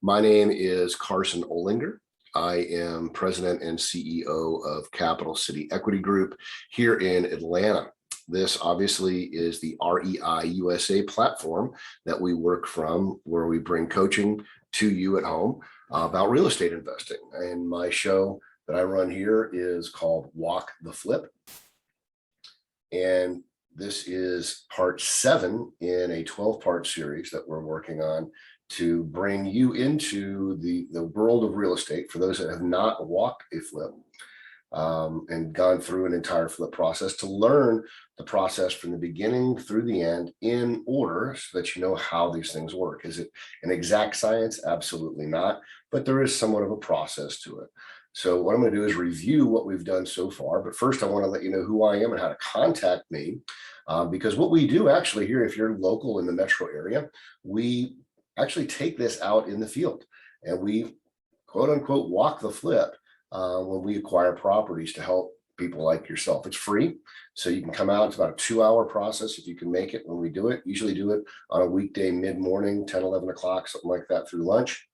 My name is Carson Olinger. I am president and CEO of Capital City Equity Group here in Atlanta. This obviously is the REI USA platform that we work from, where we bring coaching to you at home about real estate investing. And my show that I run here is called Walk the Flip. And this is part 7 in a 12-part series that we're working on to bring you into the world of real estate for those that have not walked a flip and gone through an entire flip process, to learn the process from the beginning through the end in order so that you know how these things work. Is it an exact science? Absolutely not, but there is somewhat of a process to it. So what I'm going to do is review what we've done so far. But first, I want to let you know who I am and how to contact me, because what we do actually here, if you're local in the metro area, we actually take this out in the field and we quote unquote walk the flip when we acquire properties to help people like yourself. It's free, so you can come out. It's about a 2-hour process if you can make it when we do it. Usually do it on a weekday mid-morning, 10, 11 o'clock, something like that, through lunch.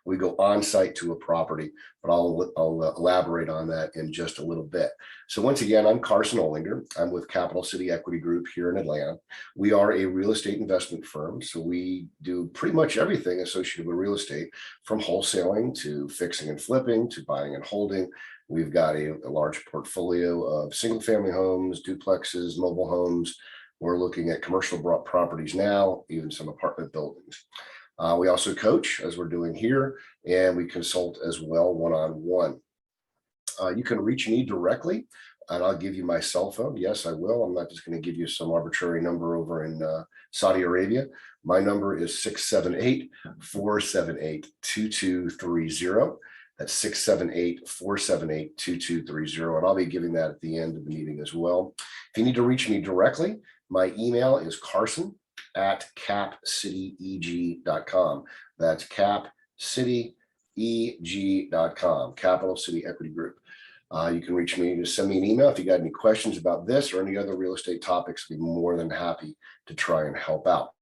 We go on site to a property, but I'll elaborate on that in just a little bit. So once again, I'm Carson Olinger. I'm with Capital City Equity Group here in Atlanta. We are a real estate investment firm, so we do pretty much everything associated with real estate, from wholesaling to fixing and flipping to buying and holding. We've got a large portfolio of single-family homes, duplexes, mobile homes. We're looking at commercial properties now, even some apartment buildings. We also coach, as we're doing here, and we consult as well one-on-one. You can reach me directly, and I'll give you my cell phone. Yes, I will. I'm not just going to give you some arbitrary number over in Saudi Arabia. My number is 678-478-2230. That's 678-478-2230, and I'll be giving that at the end of the meeting as well. If you need to reach me directly, my email is carson@capcityeg.com. That's capcityeg.com, Capital City Equity Group. You can reach me, just send me an email if you got any questions about this or any other real estate topics. I'd be more than happy to try and help out.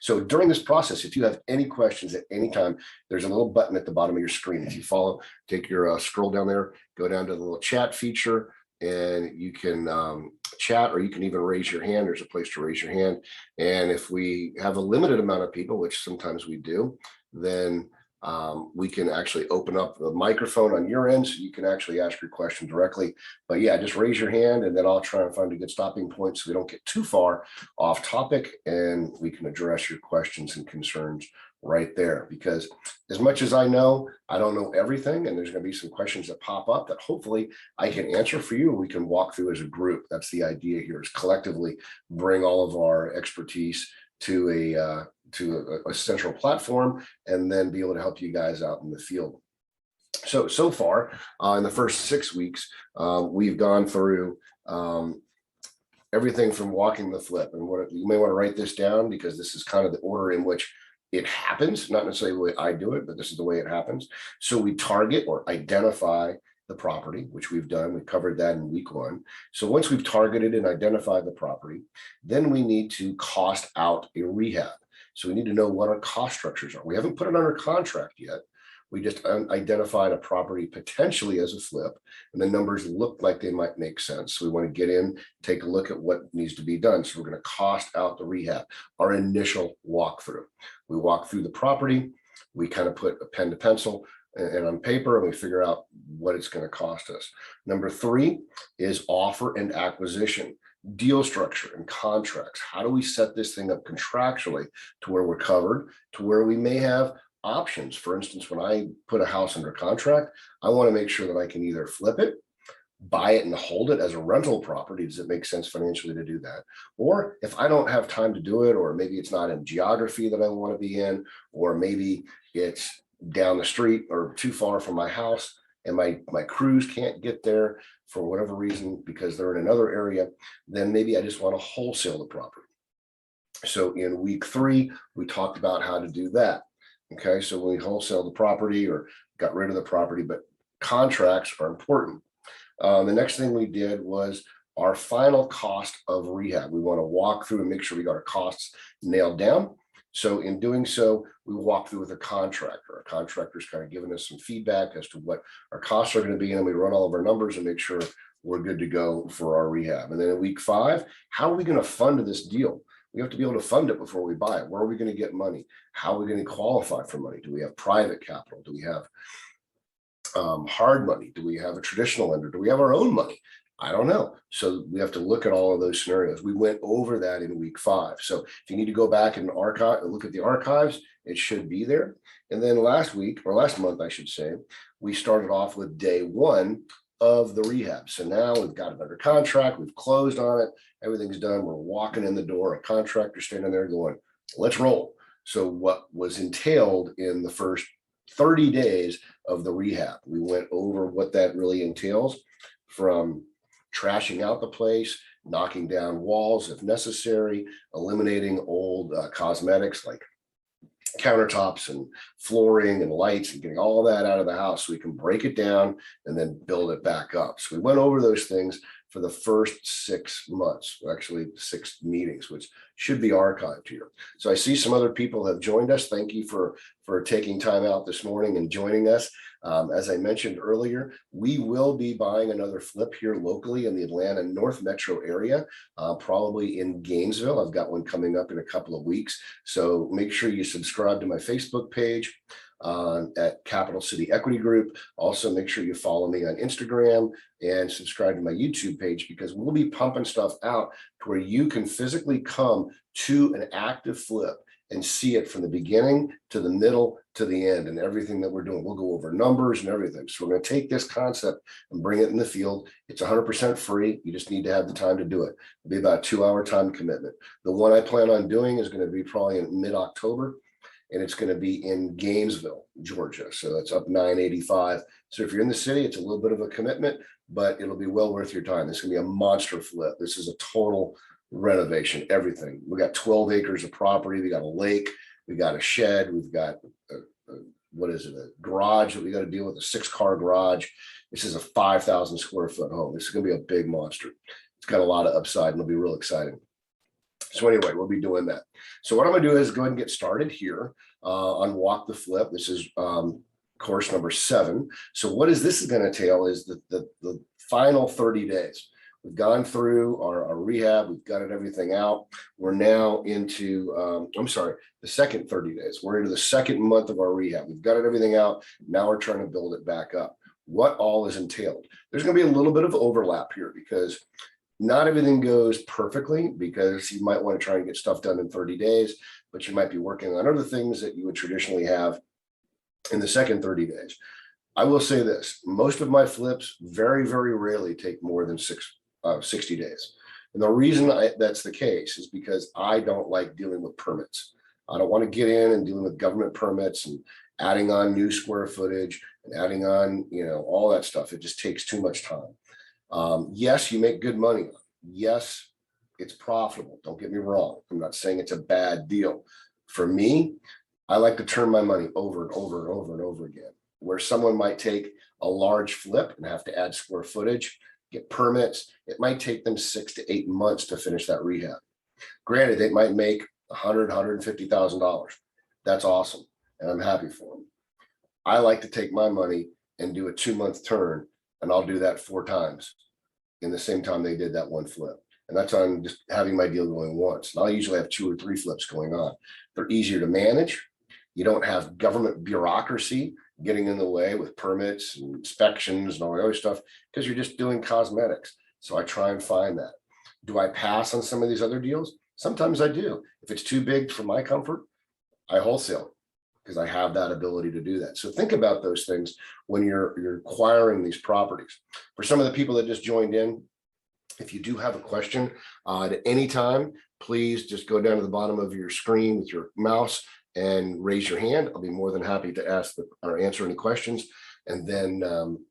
So during this process, if you have any questions at any time, there's a little button at the bottom of your screen. If you follow, take your scroll down there, go down to the little chat feature, and you can chat, or you can even raise your hand. There's a place to raise your hand. And if we have a limited amount of people, which sometimes we do, then we can actually open up the microphone on your end so you can actually ask your question directly. But yeah, just raise your hand and then I'll try and find a good stopping point so we don't get too far off topic, and we can address your questions and concerns right there. Because as much as I know, I don't know everything, and there's going to be some questions that pop up that hopefully I can answer for you, and we can walk through as a group. That's the idea here, is collectively bring all of our expertise to a central platform and then be able to help you guys out in the field. So far in the first 6 weeks, we've gone through everything from walking the flip. And what you may want to write this down, because this is kind of the order in which it happens, not necessarily the way I do it, but this is the way it happens. So we target or identify the property, which we've done. We covered that in week 1. So once we've targeted and identified the property, then we need to cost out a rehab. So we need to know what our cost structures are. We haven't put it under contract yet. We just identified a property potentially as a flip, and the numbers look like they might make sense. So we want to get in, take a look at what needs to be done. So we're going to cost out the rehab, our initial walkthrough. We walk through the property, we kind of put a pen to pencil and on paper, and we figure out what it's going to cost us. Number 3 is offer and acquisition, deal structure and contracts. How do we set this thing up contractually to where we're covered, to where we may have options? For instance, when I put a house under contract, I want to make sure that I can either flip it, buy it and hold it as a rental property. Does it make sense financially to do that? Or if I don't have time to do it, or maybe it's not in geography that I want to be in, or maybe it's down the street or too far from my house, and my crews can't get there for whatever reason because they're in another area, then maybe I just want to wholesale the property. So in week 3, we talked about how to do that. Okay, so when we wholesale the property or got rid of the property, but contracts are important. The next thing we did was our final cost of rehab. We want to walk through and make sure we got our costs nailed down. So in doing so, we walk through with a contractor. Our contractor's kind of giving us some feedback as to what our costs are going to be, and then we run all of our numbers and make sure we're good to go for our rehab. And then in week 5, how are we going to fund this deal? We have to be able to fund it before we buy it. Where are we going to get money? How are we going to qualify for money? Do we have private capital? Do we have hard money? Do we have a traditional lender? Do we have our own money? I don't know. So we have to look at all of those scenarios. We went over that in week 5. So if you need to go back and archive, look at the archives, it should be there. And then last week, or last month, I should say, we started off with day 1 of the rehab. So now we've got it under contract. We've closed on it. Everything's done. We're walking in the door. A contractor standing there going, let's roll. So what was entailed in the first 30 days of the rehab, we went over what that really entails, from trashing out the place, knocking down walls if necessary, eliminating old cosmetics like countertops and flooring and lights, and getting all that out of the house so we can break it down and then build it back up. So we went over those things for the first 6 months, actually 6 meetings, which should be archived here. So I see some other people have joined us. Thank you for taking time out this morning and joining us. As I mentioned earlier, we will be buying another flip here locally in the Atlanta North Metro area, probably in Gainesville. I've got one coming up in a couple of weeks. So make sure you subscribe to my Facebook page at Capital City Equity Group. Also, make sure you follow me on Instagram and subscribe to my YouTube page, because we'll be pumping stuff out to where you can physically come to an active flip and see it from the beginning to the middle to the end, and everything that we're doing. We'll go over numbers and everything. So we're going to take this concept and bring it in the field. It's 100% free. You just need to have the time to do it. It'll be about a 2-hour time commitment. The one I plan on doing is going to be probably in mid-October, and it's going to be in Gainesville, Georgia. So that's up 985. So if you're in the city, it's a little bit of a commitment, but it'll be well worth your time. This is going to be a monster flip. This is a total renovation, everything. We got 12 acres of property. We got a lake. We got a shed. We've got a garage that we got to deal with, a 6-car garage. This is a 5,000 square foot home. This is going to be a big monster. It's got a lot of upside and it'll be real exciting. So anyway, we'll be doing that. So what I'm going to do is go ahead and get started here on Walk the Flip. This is course number 7. So what is this is going to entail is the final 30 days. We've gone through our rehab. We've gutted everything out. We're now into, the second 30 days. We're into the second month of our rehab. We've gutted everything out. Now we're trying to build it back up. What all is entailed? There's going to be a little bit of overlap here, because not everything goes perfectly, because you might want to try and get stuff done in 30 days, but you might be working on other things that you would traditionally have in the second 30 days. I will say this, most of my flips very, very rarely take more than 60 days. And the reason that's the case is because I don't like dealing with permits. I don't want to get in and dealing with government permits and adding on new square footage and adding on, all that stuff. It just takes too much time. Yes, you make good money. Yes, it's profitable. Don't get me wrong. I'm not saying it's a bad deal. For me, I like to turn my money over and over and over and over again. Where someone might take a large flip and have to add square footage, get permits, it might take them 6 to 8 months to finish that rehab. Granted, they might make $100,000, $150,000. That's awesome, and I'm happy for them. I like to take my money and do a 2-month turn, and I'll do that 4 times in the same time they did that one flip. And that's on just having my deal going once. And I'll usually have 2 or 3 flips going on. They're easier to manage. You don't have government bureaucracy getting in the way with permits and inspections and all the other stuff, because you're just doing cosmetics. So I try and find that. Do I pass on some of these other deals? Sometimes I do. If it's too big for my comfort, I wholesale, because I have that ability to do that. So think about those things when you're acquiring these properties. For some of the people that just joined in, if you do have a question at any time, please just go down to the bottom of your screen with your mouse and raise your hand. I'll be more than happy to ask or answer any questions. And then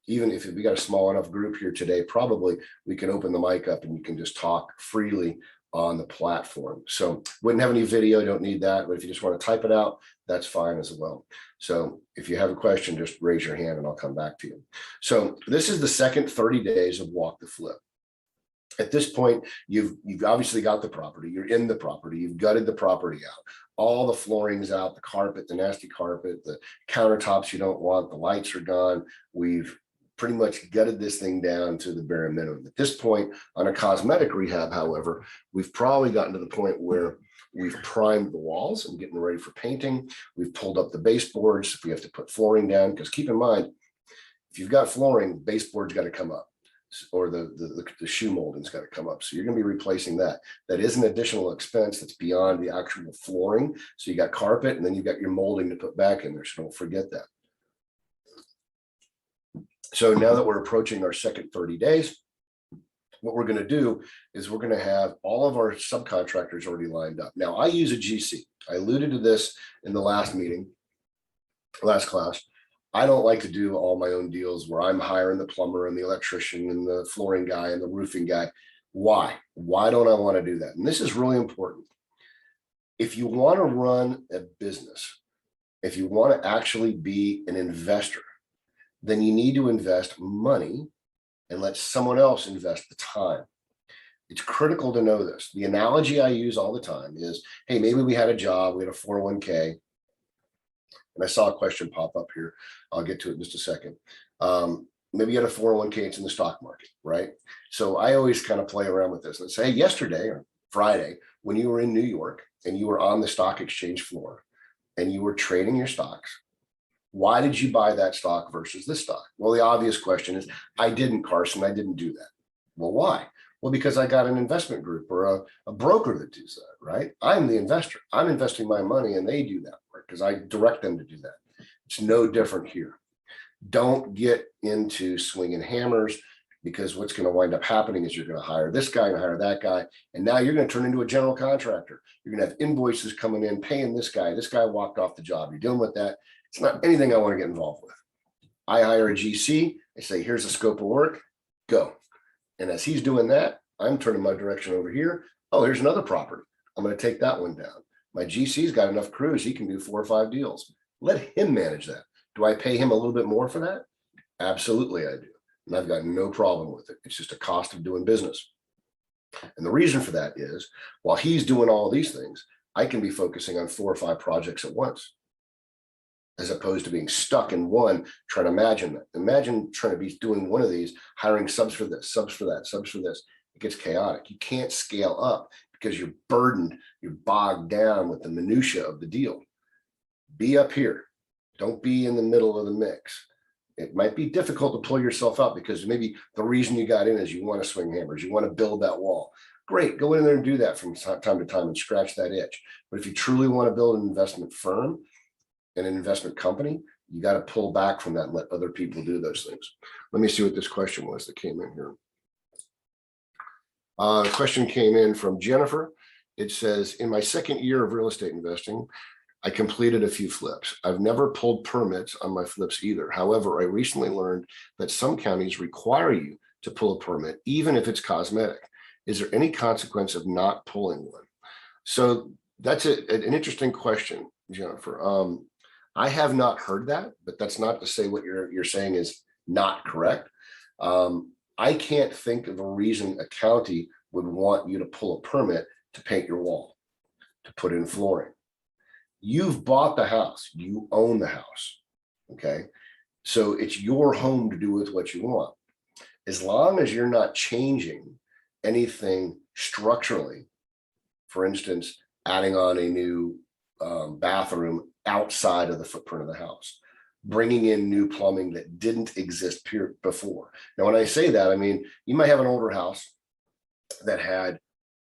even if we got a small enough group here today, probably we can open the mic up and you can just talk freely on the platform. So wouldn't have any video, don't need that. But if you just want to type it out, that's fine as well. So if you have a question, just raise your hand and I'll come back to you. So this is the second 30 days of Walk the Flip. At this point, you've obviously got the property, you're in the property, you've gutted the property out. all the flooring's out, the carpet, the nasty carpet, the countertops you don't want, the lights are gone. We've pretty much gutted this thing down to the bare minimum. At this point on a cosmetic rehab, however, we've probably gotten to the point where we've primed the walls and getting ready for painting. We've pulled up the baseboards if we have to put flooring down, because keep in mind, if you've got flooring, baseboard's got to come up, or the shoe molding's got to come up. So you're going to be replacing that. That is an additional expense that's beyond the actual flooring. So you got carpet, and then you've got your molding to put back in there. So don't forget that. So now that we're approaching our second 30 days, what we're going to do is we're going to have all of our subcontractors already lined up. Now, I use a GC. I alluded to this in the last meeting, last class. I don't like to do all my own deals where I'm hiring the plumber and the electrician and the flooring guy and the roofing guy. Why? Why don't I want to do that? And this is really important. If you want to run a business, if you want to actually be an investor, then you need to invest money and let someone else invest the time. It's critical to know this. The analogy I use all the time is, hey, maybe we had a job, we had a 401k, and I saw a question pop up here. I'll get to it in just a second. Maybe you had a 401k, it's in the stock market, right? So I always kind of play around with this. Let's say yesterday or Friday, when you were in New York and you were on the stock exchange floor and you were trading your stocks, why did you buy that stock versus this stock? Well, the obvious question is, I didn't, Carson, I didn't do that. Well, why? Well, because I got an investment group or a broker that does that, right? I'm the investor. I'm investing my money and they do that work because I direct them to do that. It's no different here. Don't get into swinging hammers, because what's going to wind up happening is you're going to hire this guy and hire that guy. And now you're going to turn into a general contractor. You're going to have invoices coming in, paying this guy. This guy walked off the job. You're dealing with that. It's not anything I want to get involved with. I hire a GC. I say, here's the scope of work, go. And as he's doing that, I'm turning my direction over here. Oh, here's another property. I'm going to take that one down. My GC's got enough crews. He can do 4 or 5 deals. Let him manage that. Do I pay him a little bit more for that? Absolutely, I do. And I've got no problem with it. It's just a cost of doing business. And the reason for that is, while he's doing all these things, I can be focusing on 4 or 5 projects at once, as opposed to being stuck in one, trying to imagine that. Imagine trying to be doing one of these, hiring subs for this, subs for that, subs for this. It gets chaotic. You can't scale up because you're burdened, you're bogged down with the minutia of the deal. Be up here. Don't be in the middle of the mix. It might be difficult to pull yourself out because maybe the reason you got in is you want to swing hammers, you want to build that wall. Great, go in there and do that from time to time and scratch that itch. But if you truly want to build an investment firm and an investment company, you got to pull back from that and let other people do those things. Let me see what this question was that came in here. The question came in from Jennifer. It says, in my second year of real estate investing, I completed a few flips. I've never pulled permits on my flips either. However, I recently learned that some counties require you to pull a permit, even if it's cosmetic. Is there any consequence of not pulling one? So that's an interesting question, Jennifer. I have not heard that, but that's not to say what you're saying is not correct. I can't think of a reason a county would want you to pull a permit to paint your wall, to put in flooring. You've bought the house, you own the house, okay? So it's your home to do with what you want. As long as you're not changing anything structurally, for instance, adding on a new bathroom outside of the footprint of the house, bringing in new plumbing that didn't exist before. Now, when I say that, I mean, you might have an older house that had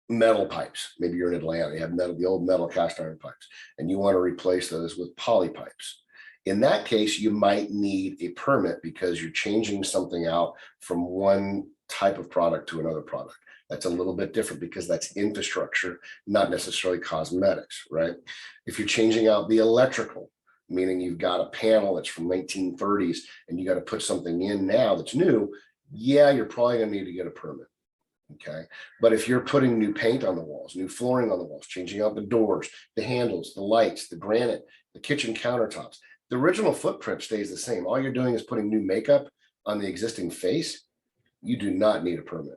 metal pipes. Maybe you're in Atlanta, you have metal, the old metal cast iron pipes, and you want to replace those with poly pipes. In that case, you might need a permit because you're changing something out from one type of product to another product. That's a little bit different because that's infrastructure, not necessarily cosmetics, right? If you're changing out the electrical, meaning you've got a panel that's from 1930s and you got to put something in now that's new, yeah, you're probably going to need to get a permit. Okay. But if you're putting new paint on the walls, new flooring on the walls, changing out the doors, the handles, the lights, the granite, the kitchen countertops, the original footprint stays the same. All you're doing is putting new makeup on the existing face. You do not need a permit.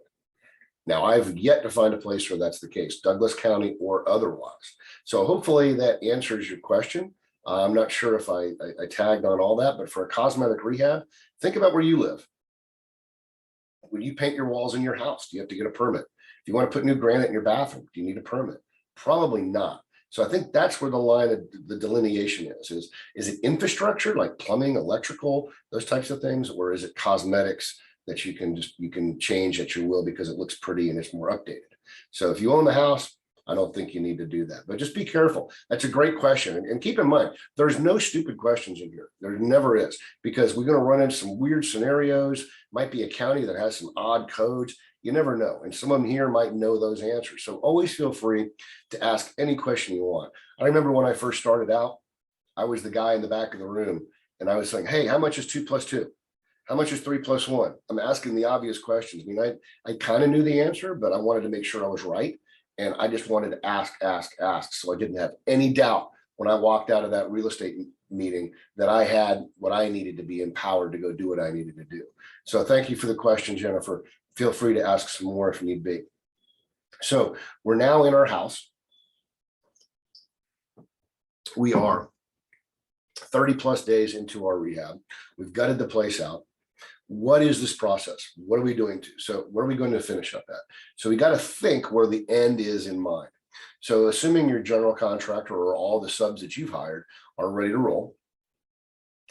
Now, I've yet to find a place where that's the case, Douglas County or otherwise. So hopefully that answers your question. I'm not sure if I tagged on all that, but for a cosmetic rehab, think about where you live. When you paint your walls in your house, do you have to get a permit? If you want to put new granite in your bathroom, do you need a permit? Probably not. So I think that's where the line of the delineation is it infrastructure like plumbing, electrical, those types of things, or is it cosmetics that you can change at your will because it looks pretty and it's more updated? So if you own the house, I don't think you need to do that, but just be careful. That's a great question. And keep in mind, there's no stupid questions in here. There never is, because we're going to run into some weird scenarios. Might be a county that has some odd codes. You never know. And some of them here might know those answers. So always feel free to ask any question you want. I remember when I first started out, I was the guy in the back of the room and I was saying, hey, how much is 2 + 2? How much is 3 + 1? I'm asking the obvious questions. I mean, I kind of knew the answer, but I wanted to make sure I was right. And I just wanted to ask. So I didn't have any doubt when I walked out of that real estate meeting that I had what I needed to be empowered to go do what I needed to do. So thank you for the question, Jennifer. Feel free to ask some more if need be. So we're now in our house. We are 30+ days into our rehab. We've gutted the place out. What is this process? What are we doing to? So where are we going to finish up at? So we got to think where the end is in mind. So assuming your general contractor or all the subs that you've hired are ready to roll,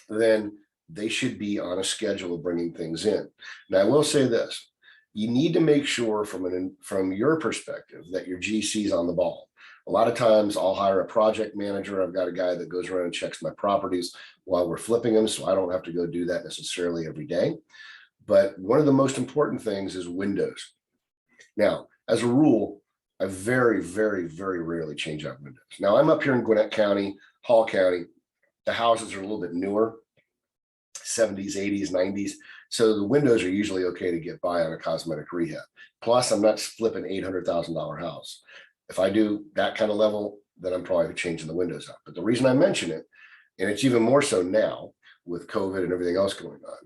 then they should be on a schedule of bringing things in. Now, I will say this. You need to make sure from your perspective that your GC's on the ball. A lot of times I'll hire a project manager. I've got a guy that goes around and checks my properties while we're flipping them, so I don't have to go do that necessarily every day. But one of the most important things is windows. Now, as a rule, I very, very, very rarely change out windows. Now, I'm up here in Gwinnett County, Hall County. The houses are a little bit newer, 70s, 80s, 90s. So the windows are usually okay to get by on a cosmetic rehab. Plus, I'm not flipping $800,000 house. If I do that kind of level, then I'm probably changing the windows out. But the reason I mention it, and it's even more so now with COVID and everything else going on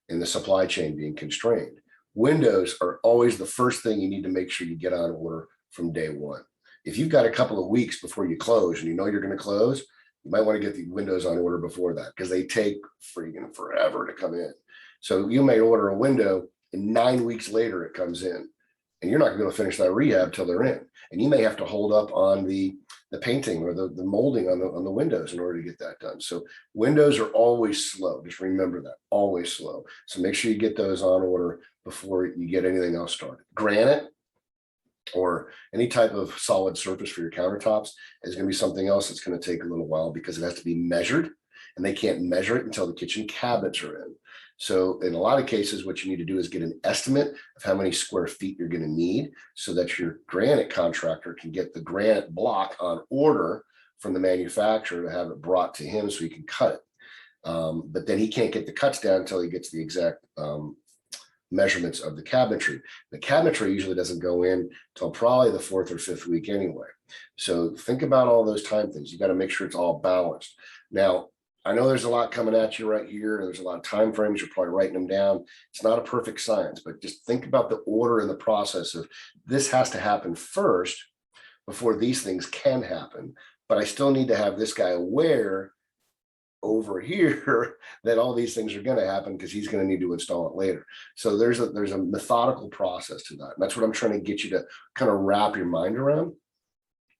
and the supply chain being constrained, windows are always the first thing you need to make sure you get on order from day one. If you've got a couple of weeks before you close and you know you're going to close, you might want to get the windows on order before that because they take freaking forever to come in. So you may order a window and 9 weeks later it comes in. And you're not going to be able to finish that rehab till they're in. And you may have to hold up on the painting or the molding on the windows in order to get that done. So windows are always slow. Just remember that, always slow. So make sure you get those on order before you get anything else started. Granite or any type of solid surface for your countertops is going to be something else that's going to take a little while because it has to be measured, and they can't measure it until the kitchen cabinets are in. So in a lot of cases, what you need to do is get an estimate of how many square feet you're going to need so that your granite contractor can get the granite block on order from the manufacturer to have it brought to him so he can cut it. But then he can't get the cuts down until he gets the exact measurements of the cabinetry. The cabinetry usually doesn't go in until probably the 4th or 5th week anyway. So think about all those time things. You got to make sure it's all balanced. Now, I know there's a lot coming at you right here. There's a lot of time frames. You're probably writing them down. It's not a perfect science, but just think about the order and the process of this has to happen first before these things can happen. But I still need to have this guy aware over here that all these things are going to happen because he's going to need to install it later. So there's a methodical process to that. And that's what I'm trying to get you to kind of wrap your mind around,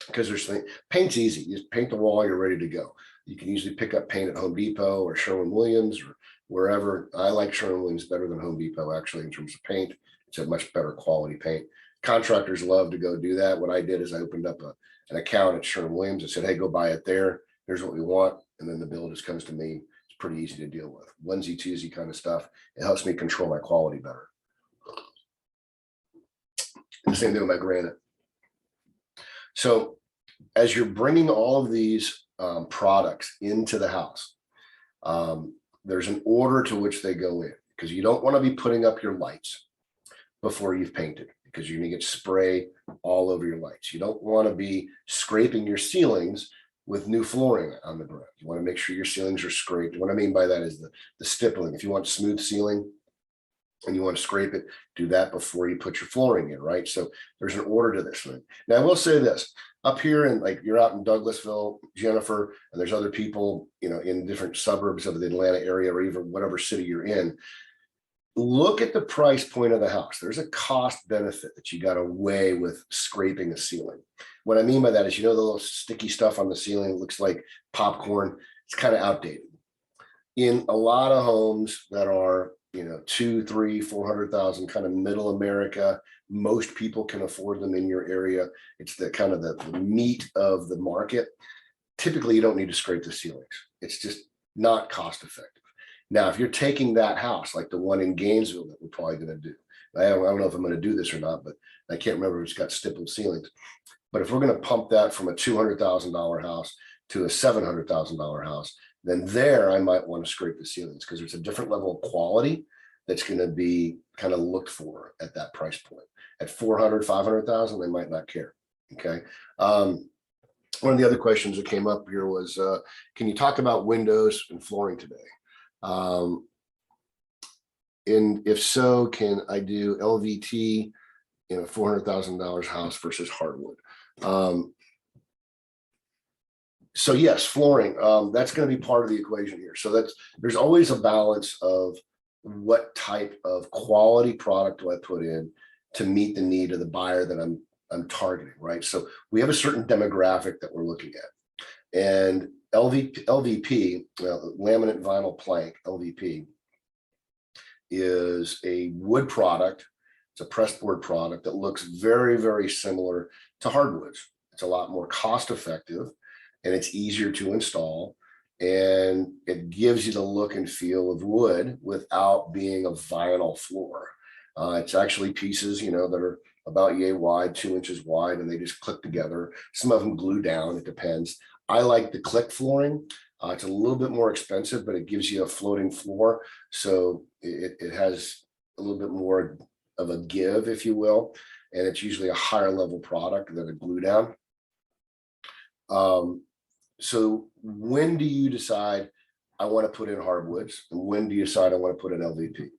because paint's easy. You just paint the wall, you're ready to go. You can usually pick up paint at Home Depot or Sherwin-Williams or wherever. I like Sherwin-Williams better than Home Depot, actually, in terms of paint. It's a much better quality paint. Contractors love to go do that. What I did is I opened up an account at Sherwin-Williams and said, hey, go buy it there. Here's what we want. And then the bill just comes to me. It's pretty easy to deal with. Onesie, twosie kind of stuff. It helps me control my quality better. And the same thing with my granite. So as you're bringing all of these products into the house, there's an order to which they go in, because you don't want to be putting up your lights before you've painted, because you're going to get spray all over your lights. You don't want to be scraping your ceilings with new flooring on the ground. You want to make sure your ceilings are scraped. What I mean by that is the stippling. If you want smooth ceiling, and you want to scrape it, do that before you put your flooring in, right? So there's an order to this thing. Now, I will say this, up here, and like you're out in Douglasville, Jennifer, and there's other people, you know, in different suburbs of the Atlanta area or even whatever city you're in, look at the price point of the house. There's a cost benefit that you got to weigh with scraping a ceiling. What I mean by that is, you know, the little sticky stuff on the ceiling looks like popcorn. It's kind of outdated. In a lot of homes that are, you know, 2, 3, 400,000, kind of middle America, most people can afford them in your area. It's the kind of the meat of the market. Typically, you don't need to scrape the ceilings. It's just not cost effective. Now, if you're taking that house, like the one in Gainesville that we're probably going to do, I don't know if I'm going to do this or not, but I can't remember if it's got stippled ceilings. But if we're going to pump that from a $200,000 house to a $700,000 house, then there I might want to scrape the ceilings because there's a different level of quality that's going to be kind of looked for at that price point. At 400, 500,000, they might not care. Okay. One of the other questions that came up here was, can you talk about windows and flooring today? And if so, can I do LVT in a $400,000 house versus hardwood? So yes, flooring, that's going to be part of the equation here. So there's always a balance of what type of quality product do I put in to meet the need of the buyer that I'm targeting, right? So we have a certain demographic that we're looking at, and LVP, laminate vinyl plank, LVP, is a wood product. It's a pressed board product that looks very, very similar to hardwoods. It's a lot more cost effective, and it's easier to install, and it gives you the look and feel of wood without being a vinyl floor. It's actually pieces, you know, that are about yay wide, 2 inches wide, and they just click together. Some of them glue down, it depends. I like the click flooring. It's a little bit more expensive, but it gives you a floating floor. So it has a little bit more of a give, if you will. And it's usually a higher level product than a glue down. So when do you decide I want to put in hardwoods, and when do you decide I want to put in LVP?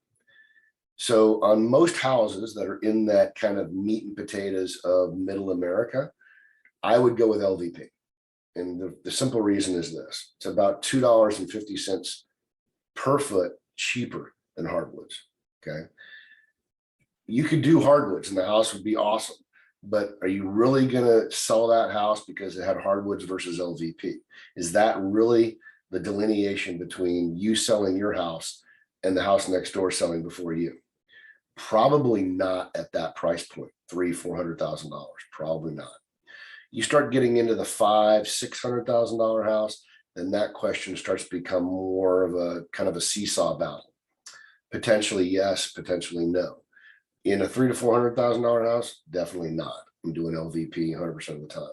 So on most houses that are in that kind of meat and potatoes of middle America, I would go with LVP. And the simple reason is this: it's about $2.50 per foot cheaper than hardwoods. Okay. You could do hardwoods and the house would be awesome, but are you really going to sell that house because it had hardwoods versus LVP? Is that really the delineation between you selling your house and the house next door selling before you? Probably not at that price point, $300,000-$400,000. Probably not. You start getting into the $500,000-$600,000 house, then that question starts to become more of a kind of a seesaw battle. Potentially yes, potentially no. In a $300,000 to $400,000 house, definitely not. I'm doing LVP 100% of the time.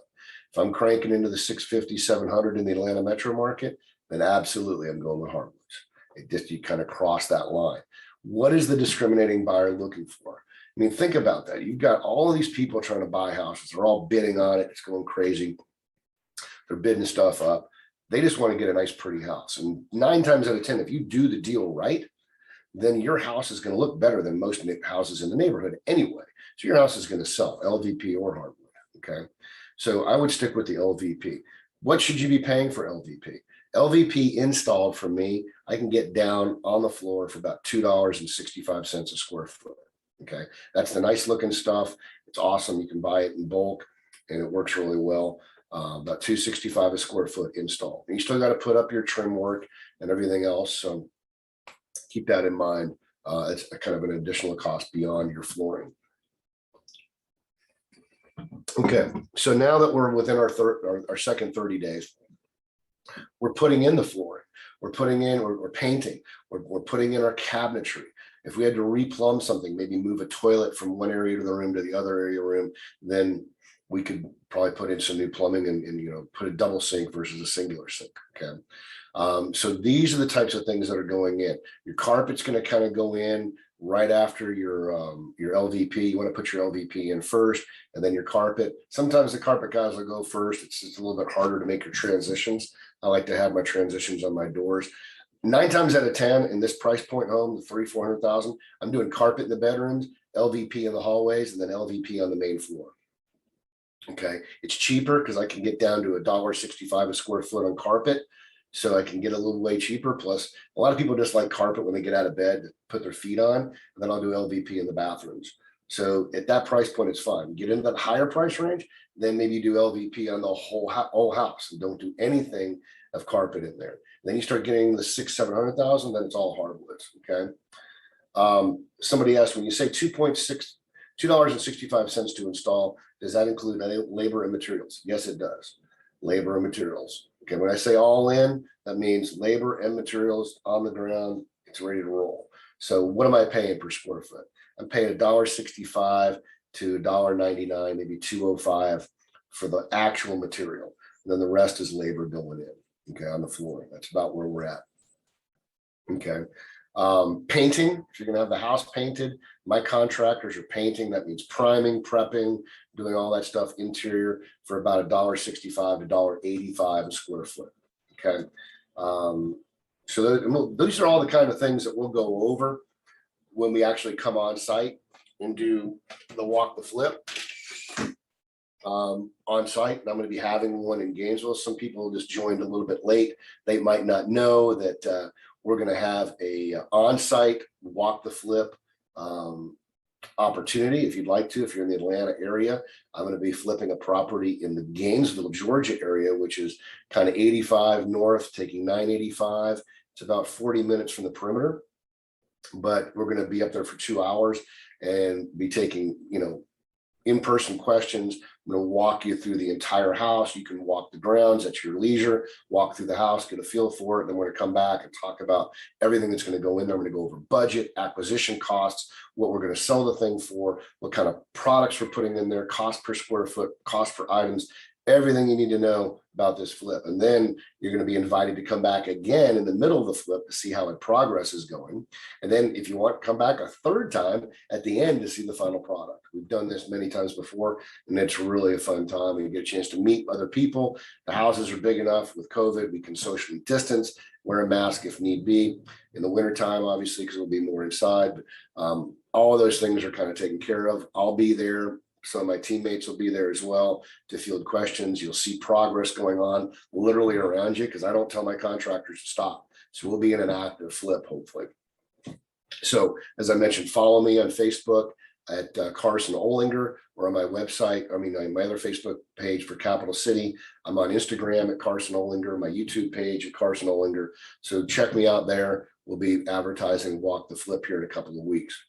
If I'm cranking into the 650, 700 in the Atlanta metro market, then absolutely I'm going with hardwoods. It just, you kind of cross that line. What is the discriminating buyer looking for? I mean, think about that. You've got all of these people trying to buy houses. They're all bidding on it. It's going crazy. They're bidding stuff up. They just want to get a nice, pretty house. And 9 times out of 10, if you do the deal right, then your house is going to look better than most houses in the neighborhood anyway. So your house is going to sell, LVP or hardwood. Okay. So I would stick with the LVP. What should you be paying for LVP? LVP installed for me, I can get down on the floor for about $2.65 a square foot. Okay. That's the nice looking stuff. It's awesome. You can buy it in bulk and it works really well. About $2.65 a square foot install. And you still got to put up your trim work and everything else. So keep that in mind. It's a kind of an additional cost beyond your flooring. Okay, so now that we're within our second 30 days, we're putting in the flooring, we're painting, we're putting in our cabinetry. If we had to replumb something, maybe move a toilet from one area of the room to the other area of the room, then we could probably put in some new plumbing and you know, put a double sink versus a singular sink. Okay. So these are the types of things that are going in. Your carpet's going to kind of go in right after your LVP. You want to put your LVP in first, and then your carpet. Sometimes the carpet guys will go first. It's just a little bit harder to make your transitions. I like to have my transitions on my doors. 9 times out of 10 in this price point home, the 300,000-400,000, I'm doing carpet in the bedrooms, LVP in the hallways, and then LVP on the main floor. Okay, it's cheaper because I can get down to $1.65 a square foot on carpet, so I can get a little way cheaper. Plus, a lot of people just like carpet when they get out of bed to put their feet on, and then I'll do LVP in the bathrooms. So at that price point, it's fine. Get into that higher price range, then maybe you do LVP on the whole house and don't do anything of carpet in there. Then you start getting the 600,000-700,000, then it's all hardwoods. Okay. Somebody asked, when you say $2.65 to install, does that include labor and materials? Yes, it does. Labor and materials. Okay, when I say all in, that means labor and materials on the ground. It's ready to roll. So what am I paying per square foot? I'm paying $1.65 to $1.99, maybe $2.05 for the actual material. And then the rest is labor going in. Okay, on the floor. That's about where we're at. Okay. Painting, if you're going to have the house painted, my contractors are painting. That means priming, prepping, doing all that stuff interior for about $1.65 to $1.85 a square foot. Okay. So these are all the kind of things that we'll go over when we actually come on site and do the walk the flip on site. And I'm going to be having one in Gainesville. Some people just joined a little bit late. They might not know that we're going to have a on-site walk the flip opportunity. If you'd like to, if you're in the Atlanta area, I'm going to be flipping a property in the Gainesville, Georgia area, which is kind of 85 north, taking 985. It's about 40 minutes from the perimeter, but we're going to be up there for 2 hours and be taking, in-person questions. I'm going to walk you through the entire house. You can walk the grounds at your leisure, walk through the house, get a feel for it. Then we're going to come back and talk about everything that's going to go in there. I'm going to go over budget, acquisition costs, what we're going to sell the thing for, what kind of products we're putting in there, cost per square foot, cost per items, everything you need to know about this flip. And then you're going to be invited to come back again in the middle of the flip to see how the progress is going. And then if you want, come back a third time at the end to see the final product. We've done this many times before, and it's really a fun time. You get a chance to meet other people. The houses are big enough with COVID. We can socially distance, wear a mask if need be. In the wintertime, obviously, because we'll be more inside. But all of those things are kind of taken care of. I'll be there. Some of my teammates will be there as well to field questions. You'll see progress going on literally around you because I don't tell my contractors to stop. So we'll be in an active flip, hopefully. So as I mentioned, follow me on Facebook at Carson Olinger, or on my website, my other Facebook page for Capital City. I'm on Instagram at Carson Olinger, my YouTube page at Carson Olinger. So check me out there. We'll be advertising Walk the Flip here in a couple of weeks.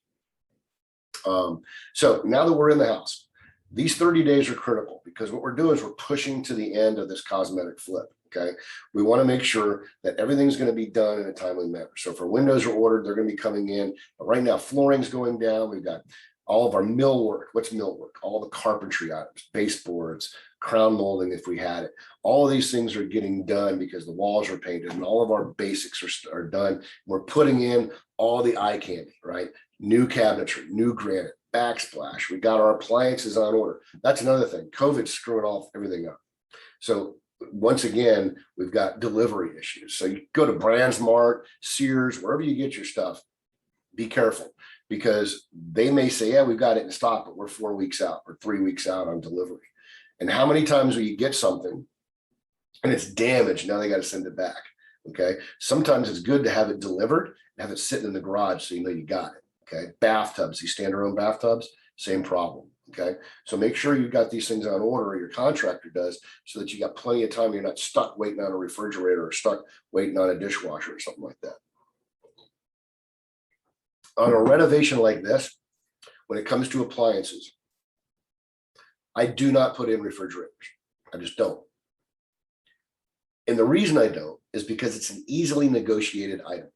So now that we're in the house, these 30 days are critical because what we're doing is we're pushing to the end of this cosmetic flip. Okay. We want to make sure that everything's going to be done in a timely manner. So if our windows are ordered, they're going to be coming in. But right now, flooring's going down. We've got all of our millwork. What's millwork? All the carpentry items, baseboards, crown molding if we had it. All of these things are getting done because the walls are painted and all of our basics are done. We're putting in all the eye candy, right? New cabinetry, new granite, backsplash. We got our appliances on order. That's another thing. COVID's screwing off everything up. So once again, we've got delivery issues. So you go to BrandsMart, Sears, wherever you get your stuff, be careful because they may say, yeah, we've got it in stock, but we're 4 weeks out or 3 weeks out on delivery. And how many times will you get something and it's damaged? Now they got to send it back. Okay. Sometimes it's good to have it delivered and have it sitting in the garage so you know you got it. Okay. Bathtubs, these standalone bathtubs, same problem. Okay. So make sure you've got these things on order, or your contractor does, so that you got plenty of time. You're not stuck waiting on a refrigerator or stuck waiting on a dishwasher or something like that. On a renovation like this, when it comes to appliances, I do not put in refrigerators. I just don't. And the reason I don't is because it's an easily negotiated item.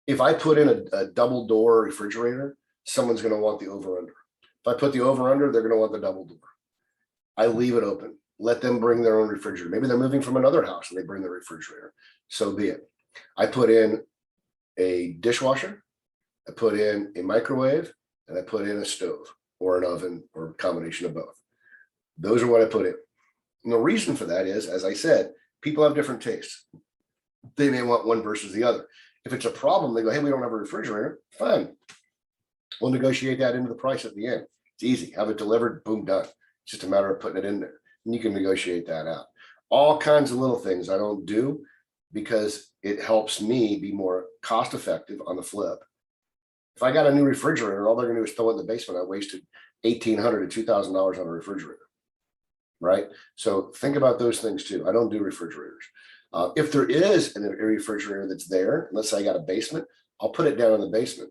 If I put in a double door refrigerator, someone's going to want the over under. If I put the over under, they're going to want the double door. I leave it open. Let them bring their own refrigerator. Maybe they're moving from another house and they bring the refrigerator. So be it. I put in a dishwasher, I put in a microwave, and I put in a stove or an oven or a combination of both. Those are what I put in. And the reason for that is, as I said, people have different tastes. they may want one versus the other. If it's a problem, they go, hey, we don't have a refrigerator. Fine. We'll negotiate that into the price at the end. It's easy. Have it delivered, boom, done. It's just a matter of putting it in there. And you can negotiate that out. All kinds of little things I don't do because it helps me be more cost effective on the flip. If I got a new refrigerator, all they're going to do is throw it in the basement. I wasted $1,800 to $2,000 on a refrigerator, right? So think about those things too. I don't do refrigerators. If there is a refrigerator that's there, let's say I got a basement, I'll put it down in the basement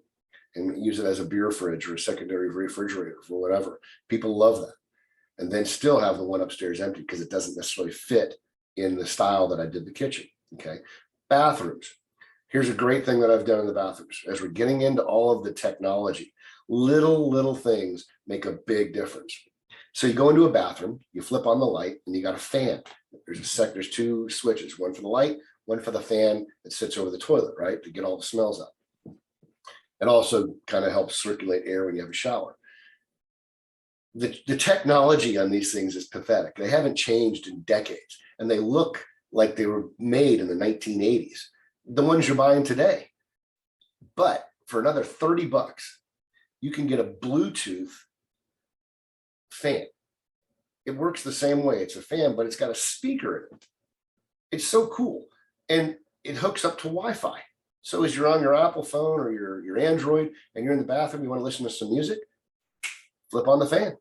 and use it as a beer fridge or a secondary refrigerator for whatever. People love that. And then still have the one upstairs empty because it doesn't necessarily fit in the style that I did the kitchen. Okay. Bathrooms. Here's a great thing that I've done in the bathrooms. As we're getting into all of the technology, little things make a big difference. So you go into a bathroom, you flip on the light, and you got a fan. There's two switches, one for the light, one for the fan that sits over the toilet, right? To get all the smells out. It also kind of helps circulate air when you have a shower. The technology on these things is pathetic. They haven't changed in decades, and they look like they were made in the 1980s. The ones you're buying today. But for another $30, you can get a Bluetooth fan. It works the same way. It's a fan, but it's got a speaker in it. It's so cool. And it hooks up to Wi-Fi. So as you're on your Apple phone or your Android and you're in the bathroom, you want to listen to some music, flip on the fan.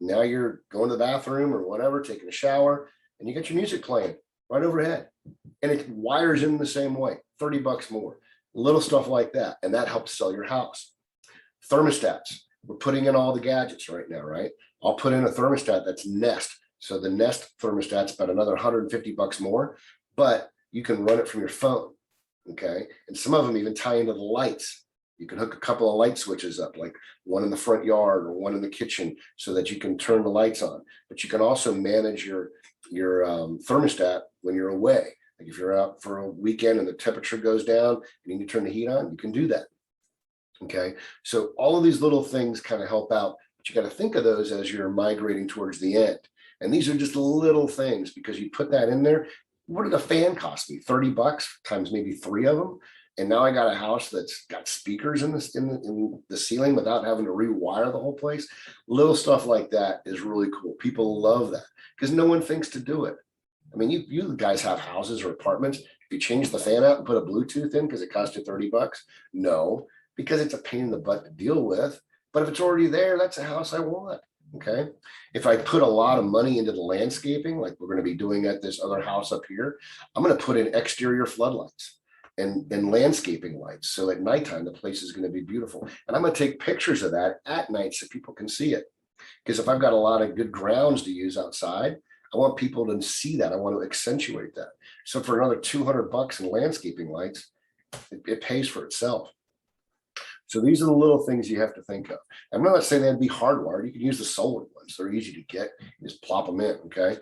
Now you're going to the bathroom or whatever, taking a shower, and you got your music playing right overhead. And it wires in the same way, $30 more, little stuff like that. And that helps sell your house. Thermostats. We're putting in all the gadgets right now, right? I'll put in a thermostat that's Nest. So the Nest thermostat's about another $150 more, but you can run it from your phone. Okay. And some of them even tie into the lights. You can hook a couple of light switches up, like one in the front yard or one in the kitchen, so that you can turn the lights on. But you can also manage your thermostat when you're away. Like if you're out for a weekend and the temperature goes down and you need to turn the heat on, you can do that. Okay. So all of these little things kind of help out, but you got to think of those as you're migrating towards the end. And these are just little things because you put that in there. What did a fan cost me? $30 times maybe 3 of them. And now I got a house that's got speakers in the ceiling without having to rewire the whole place. Little stuff like that is really cool. People love that because no one thinks to do it. I mean, you guys have houses or apartments. If you change the fan out and put a Bluetooth in because it cost you $30, no, because it's a pain in the butt to deal with. But if it's already there, that's a house I want. Okay. If I put a lot of money into the landscaping, like we're going to be doing at this other house up here, I'm going to put in exterior floodlights and landscaping lights. So at nighttime, the place is going to be beautiful. And I'm going to take pictures of that at night so people can see it. Because if I've got a lot of good grounds to use outside, I want people to see that. I want to accentuate that. So for another $200 in landscaping lights, it pays for itself. So these are the little things you have to think of. I'm not saying they'd be hardwired. You can use the solar ones. They're easy to get. You just plop them in, okay?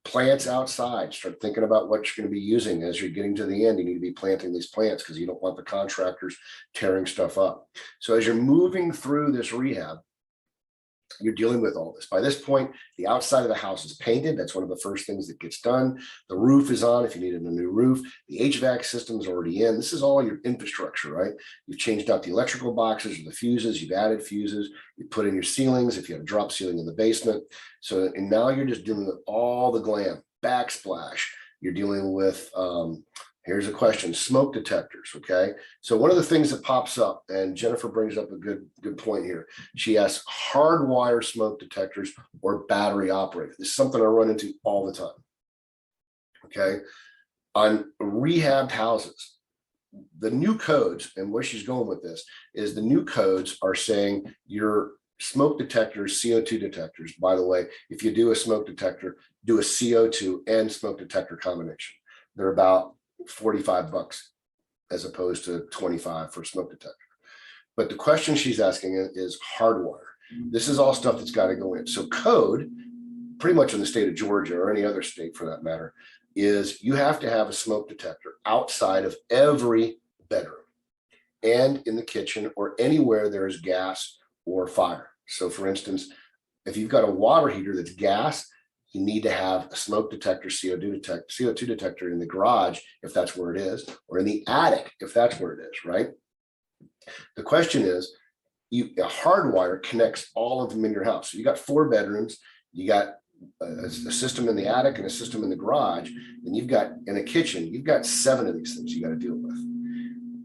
Plants outside. Start thinking about what you're going to be using as you're getting to the end. You need to be planting these plants because you don't want the contractors tearing stuff up. So as you're moving through this rehab, you're dealing with all this. By this point, the outside of the house is painted. That's one of the first things that gets done. The roof is on if you needed a new roof. The HVAC system is already in. This is all your infrastructure, right? You've changed out the electrical boxes or the fuses. You've added fuses. You put in your ceilings if you have a drop ceiling in the basement. So, and now you're just dealing with all the glam, backsplash. You're dealing with, here's a question, smoke detectors, okay? So one of the things that pops up, and Jennifer brings up a good point here. She asks, hardwire smoke detectors or battery operated. This is something I run into all the time, okay? On rehabbed houses, the new codes, and where she's going with this, is the new codes are saying your smoke detectors, CO2 detectors, by the way, if you do a smoke detector, do a CO2 and smoke detector combination. They're about $45 as opposed to 25 for a smoke detector. But the question she's asking is hardwire. This is all stuff that's got to go in. So code, pretty much in the state of Georgia or any other state for that matter, is you have to have a smoke detector outside of every bedroom and in the kitchen or anywhere there is gas or fire. So for instance, if you've got a water heater that's gas, You need to have a smoke detector, CO2 detector in the garage, if that's where it is, or in the attic, if that's where it is, right? The question is, a hardwire connects all of them in your house. So you got 4 bedrooms, you got a system in the attic and a system in the garage, and you've got in a kitchen, you've got 7 of these things you got to deal with.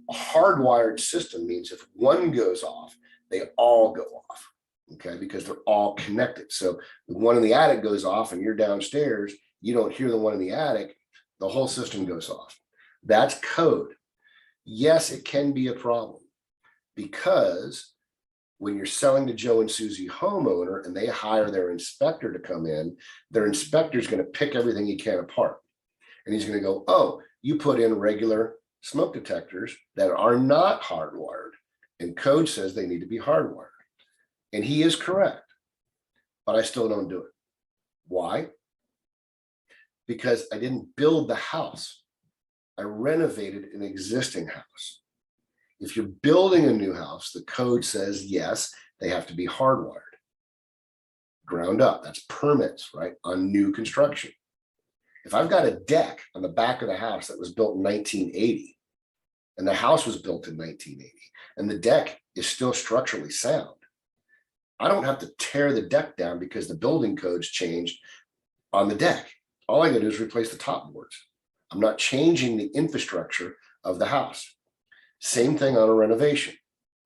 A hardwired system means if one goes off, they all go off, okay, because they're all connected. So the one in the attic goes off and you're downstairs, you don't hear the one in the attic, the whole system goes off. That's code. Yes, it can be a problem, because when you're selling to Joe and Susie homeowner and they hire their inspector to come in, their inspector is going to pick everything he can apart. And he's going to go, oh, you put in regular smoke detectors that are not hardwired, and code says they need to be hardwired. And he is correct, but I still don't do it. Why? Because I didn't build the house. I renovated an existing house. If you're building a new house, the code says, yes, they have to be hardwired. Ground up, that's permits, right? On new construction. If I've got a deck on the back of the house that was built in 1980, and the house was built in 1980, and the deck is still structurally sound, I don't have to tear the deck down because the building codes changed on the deck. All I gotta do is replace the top boards. I'm not changing the infrastructure of the house. Same thing on a renovation,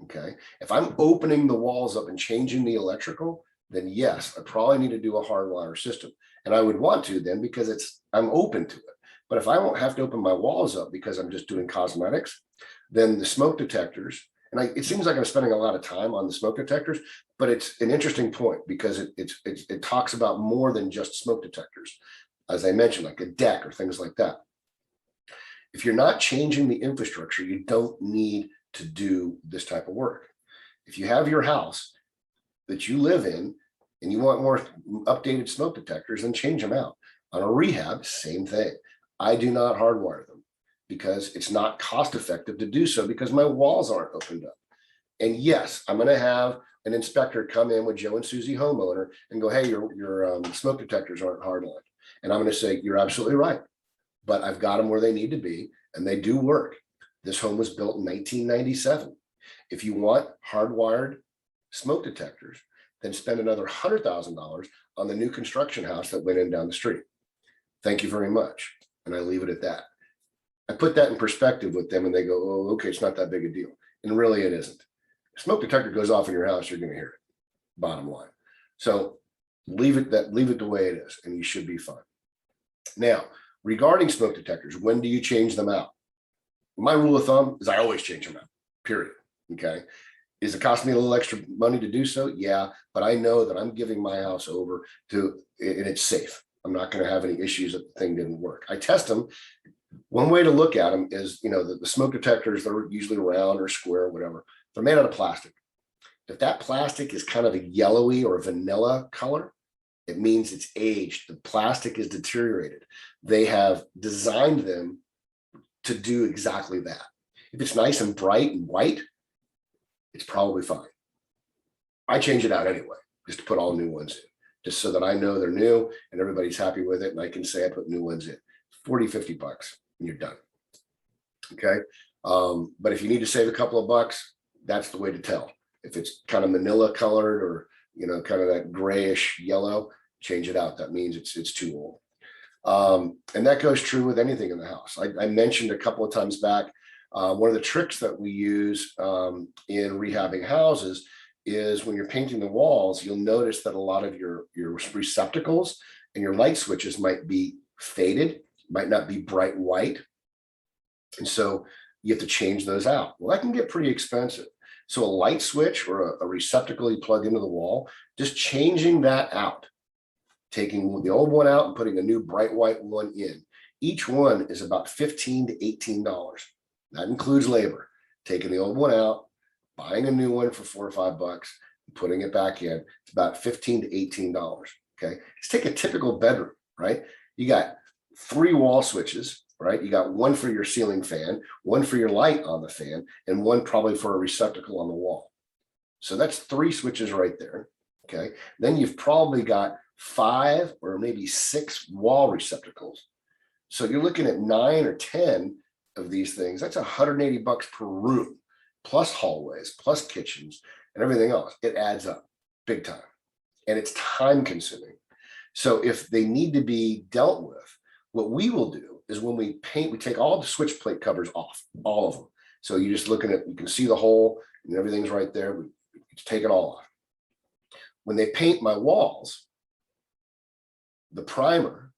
okay? If I'm opening the walls up and changing the electrical, then yes, I probably need to do a hardwire system. And I would want to then, because I'm open to it. But if I won't have to open my walls up because I'm just doing cosmetics, then the smoke detectors, and it seems like I'm spending a lot of time on the smoke detectors, but it's an interesting point because it talks about more than just smoke detectors. As I mentioned, like a deck or things like that. If you're not changing the infrastructure, you don't need to do this type of work. If you have your house that you live in and you want more updated smoke detectors, then change them out. On a rehab, same thing. I do not hardwire them because it's not cost effective to do so because my walls aren't opened up. And yes, I'm going to have an inspector come in with Joe and Susie homeowner and go, hey, your smoke detectors aren't hardlined. And I'm going to say, you're absolutely right, but I've got them where they need to be, and they do work. This home was built in 1997. If you want hardwired smoke detectors, then spend another $100,000 on the new construction house that went in down the street. Thank you very much. And I leave it at that. I put that in perspective with them and they go, oh, okay, it's not that big a deal. And really it isn't. If smoke detector goes off in your house, you're going to hear it, bottom line. So leave it the way it is, and you should be fine. Now, regarding smoke detectors, when do you change them out? My rule of thumb is I always change them out, period. Okay. Is it costing me a little extra money to do so? Yeah, but I know that I'm giving my house over to, and it's safe. I'm not going to have any issues that the thing didn't work. I test them. One way to look at them is, the smoke detectors, they're usually round or square or whatever. They're made out of plastic. If that plastic is kind of a yellowy or vanilla color, it means it's aged. The plastic is deteriorated. They have designed them to do exactly that. If it's nice and bright and white, it's probably fine. I change it out anyway, just to put all new ones in, just so that I know they're new and everybody's happy with it. And I can say I put new ones in. 40, 50 bucks and you're done. Okay. But if you need to save a couple of bucks, that's the way to tell. If it's kind of manila colored or, kind of that grayish yellow, change it out. That means it's too old. And that goes true with anything in the house. I mentioned a couple of times back, one of the tricks that we use in rehabbing houses is when you're painting the walls, you'll notice that a lot of your receptacles and your light switches might be faded, might not be bright white. And so you have to change those out. Well, that can get pretty expensive. So a light switch or a receptacle you plug into the wall, just changing that out, taking the old one out and putting a new bright white one in. Each one is about $15 to $18. That includes labor. Taking the old one out, buying a new one for $4 or $5, and putting it back in. It's about $15 to $18. Okay. Let's take a typical bedroom, right? You got 3 wall switches, right? You got one for your ceiling fan, one for your light on the fan, and one probably for a receptacle on the wall. So that's 3 switches right there. Okay. Then you've probably got 5 or maybe 6 wall receptacles. So you're looking at 9 or 10 of these things. That's $180 per room, plus hallways, plus kitchens and everything else. It adds up big time, and it's time consuming. So if they need to be dealt with, what we will do is when we paint, we take all the switch plate covers off, all of them. So you're just looking at, you can see the hole and everything's right there. We take it all off. When they paint my walls, the primer,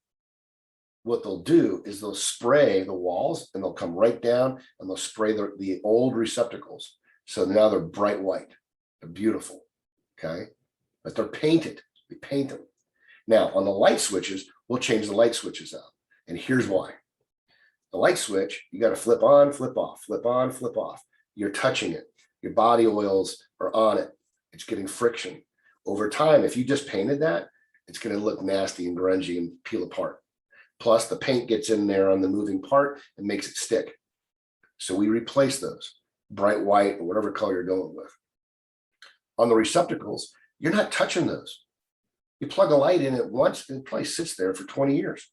what they'll do is they'll spray the walls and they'll come right down and they'll spray the old receptacles. So now they're bright white. They're beautiful. Okay. But they're painted. We paint them. Now on the light switches, we'll change the light switches out. And here's why. The light switch, you got to flip on, flip off, flip on, flip off. You're touching it. Your body oils are on it. It's getting friction. Over time, if you just painted that, it's going to look nasty and grungy and peel apart. Plus the paint gets in there on the moving part and makes it stick. So we replace those, bright white or whatever color you're going with. On the receptacles, you're not touching those. You plug a light in it once and it probably sits there for 20 years.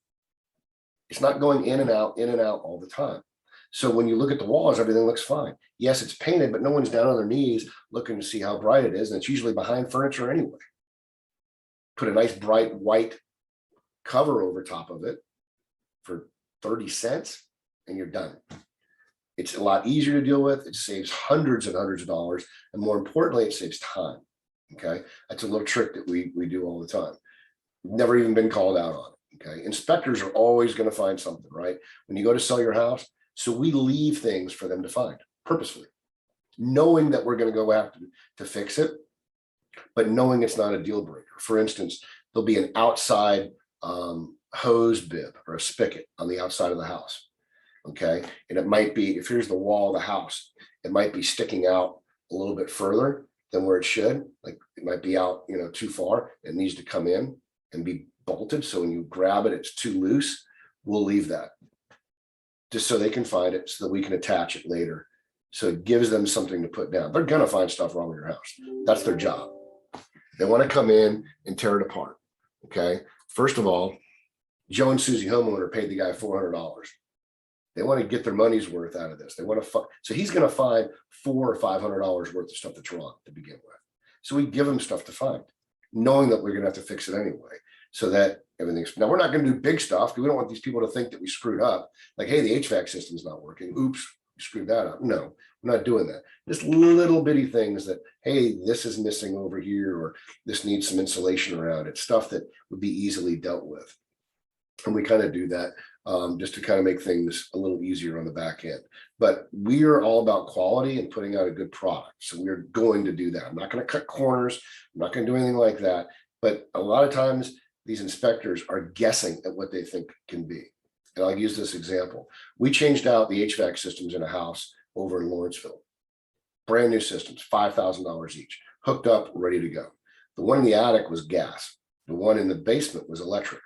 It's not going in and out all the time. So when you look at the walls, everything looks fine. Yes, it's painted, but no one's down on their knees looking to see how bright it is. And it's usually behind furniture anyway. Put a nice bright white cover over top of it for 30 cents and you're done. It's a lot easier to deal with. It saves hundreds and hundreds of dollars. And more importantly, it saves time. Okay. That's a little trick that we do all the time. Never even been called out on it. Okay. Inspectors are always going to find something, right? When you go to sell your house. So we leave things for them to find purposefully, knowing that we're going to go after to fix it, but knowing it's not a deal breaker. For instance, there'll be an outside hose bib or a spigot on the outside of the house. Okay. And it might be, if here's the wall of the house, it might be sticking out a little bit further than where it should. Like it might be out, too far. It needs to come in and be bolted. So when you grab it, it's too loose. We'll leave that just so they can find it so that we can attach it later. So it gives them something to put down. They're going to find stuff wrong with your house. That's their job. They want to come in and tear it apart. Okay. First of all, Joe and Susie homeowner paid the guy $400. They want to get their money's worth out of this. They want to so he's going to find $400 or $500 worth of stuff that's wrong to begin with. So we give him stuff to find, knowing that we're going to have to fix it anyway. So that everything's, now we're not going to do big stuff because we don't want these people to think that we screwed up. Like, hey, the HVAC system's not working. Oops, we screwed that up. No, we're not doing that. Just little bitty things that, hey, this is missing over here, or this needs some insulation around it. Stuff that would be easily dealt with. And we kind of do that just to kind of make things a little easier on the back end. But we are all about quality and putting out a good product. So we're going to do that. I'm not going to cut corners. I'm not going to do anything like that. But a lot of times, these inspectors are guessing at what they think can be. And I'll use this example. We changed out the HVAC systems in a house over in Lawrenceville. Brand new systems, $5,000 each, hooked up, ready to go. The one in the attic was gas. The one in the basement was electric.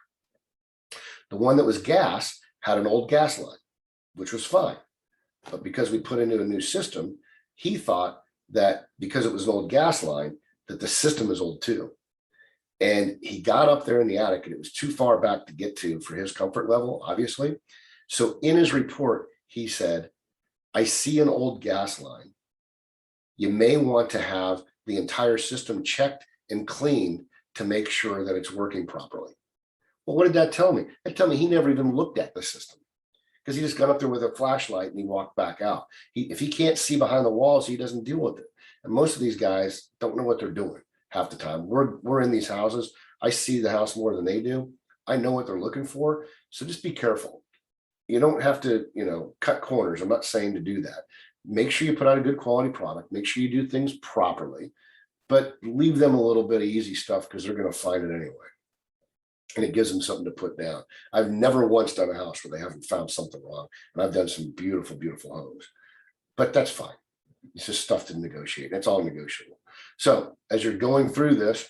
The one that was gas had an old gas line, which was fine. But because we put into a new system, he thought that because it was an old gas line, that the system is old too. And he got up there in the attic and it was too far back to get to for his comfort level, obviously. So in his report, he said, I see an old gas line. You may want to have the entire system checked and cleaned to make sure that it's working properly. Well, what did that tell me? That told me he never even looked at the system because he just got up there with a flashlight and he walked back out. If he can't see behind the walls, he doesn't deal with it. And most of these guys don't know what they're doing. Half the time we're in these houses. I see the house more than they do. I know what they're looking for. So just be careful. You don't have to, cut corners. I'm not saying to do that. Make sure you put out a good quality product. Make sure you do things properly, but leave them a little bit of easy stuff because they're going to find it anyway. And it gives them something to put down. I've never once done a house where they haven't found something wrong. And I've done some beautiful, beautiful homes, but that's fine. It's just stuff to negotiate. It's all negotiable. So as you're going through this,